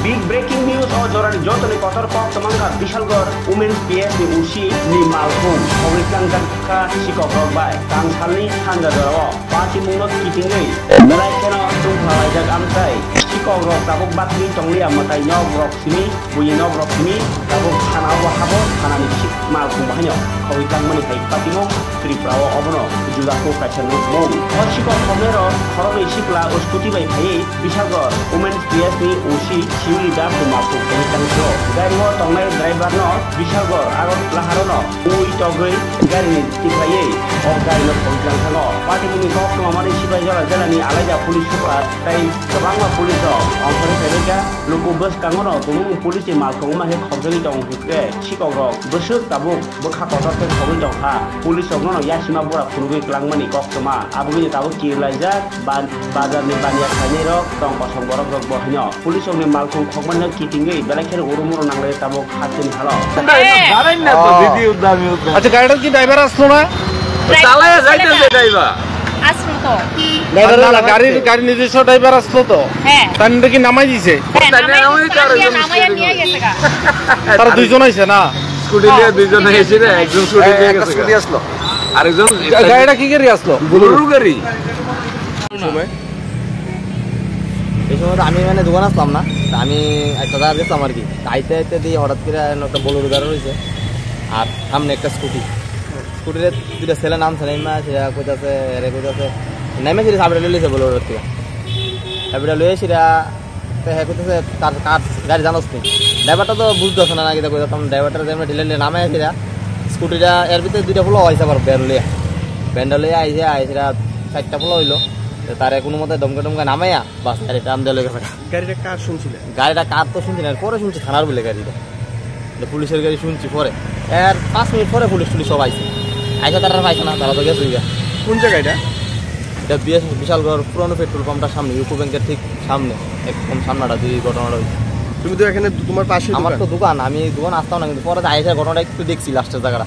Big breaking news o jorani jotoni kotor pok tamangka Bishalgor Women's PS ni usi ni malkum hawikang ka sikok rok bai kang salni hanja jorao pati mungot kitingai melai keno tunghalai jak amtai sikok rok tabuk batni tonglia matai nyok rok sini buyi nyok rok sini tabuk hanau wahabo hanani sik malkum bahanyo hawikang mani kai patimong triprawo obono judako kachanu mong o sikok komero khoroni sikla uskuti bai kai Bishalgor Women's PS ni usi siuli da malkum hawikang so gari wo tongnai driver no Bishalgor aron laharono ui togoi gari ni tiklaye o gari no hawikang thango pati muni kok mamani sibai jala jalani alaja pulis super tai kabangma pulis ro ongkhori sebega luku bus kangono tumung pulis ni malkum ma he khobjali dong hukre sikok rok besuk tabuk bekha kotor ke khoboi dong ha pulis ogno yasima bora khurugoi klangmani kok toma abuni tabuk kirlaija bazar ni bania khani rok tong pasong borok rok bohnya pulis ogni malkum khogman kitingai belakhen urumuro nangle tabuk hatin halo জানেন না তো দিদি উদ্দামি আচ্ছা গাড়িটার কি driver আসলো না চালায়া যাইতেছে ড্রাইভার আসলো তো ড্রাইভার গাড়ি নিজস্ব ড্রাইভার আসলো তো হ্যাঁ তানটা কি নামাই দিয়েছে নামাইয়া নিয়ে গেছে গা তারা দুইজন আইছে না স্কুটি নিয়ে দুইজন এসে না একজন স্কুটি নিয়ে গেছে স্কুটি আসলো আরেকজন গাড়িটা কি গাড়ি আসলো বুলুরু গাড়ি সময় এই সময় আমি মানে দোকান আসলাম না আমি একটা জায়গা গেছিলাম আর কি আইতে আইতে দিয়ে হঠাৎ করে একটা বলুর গাড়ি রয়েছে আর সামনে একটা স্কুটিতে দুটা ছেলে নামছে নেমা সেটা কইতাছে এরে কইতাছে নেমে সেটা সাবড়া লইছে বলুর থেকে সাবড়া লইয়ে সেটা হ্যাঁ কইতাছে তার কার গাড়ি জানোস নি ড্রাইভারটা তো বুঝতেছে না নাকি কইতাম ড্রাইভারটা যেমন ঢিলে নামে সেটা স্কুটিটা এর ভিতরে দুইটা ফুলো হয়েছে আবার ব্যান্ড লইয়া আইসে সেটা 4টা ফুলো হইলো তারে কোনো মতে দমকা নামাইয়া বাস গাড়ি টান দিয়ে লেগে গাড়িটা কার শুনছিলেন গাড়িটা কার তো শুনছি না পরে শুনছি থানার বলে গাড়িটা পুলিশের গাড়ি শুনছি পরে এর 5 মিনিট পরে পুলিশ সব আইসে তারা পাইছে না তারা তো গেছে কোন জায়গাটা এটা বিশালগড় পুরনো পেট্রোল পাম্পটার সামনে ইউকো ব্যাংকের ঠিক সামনে একদম সামনাটা দুই ঘটনাটা হয়েছে তুমি তো এখানে তোমার পাশে আমার তো দোকান আমি দোকান আসতাম না কিন্তু পরে আইসা ঘটনাটা একটু দেখছি লাস্টের জায়গাটা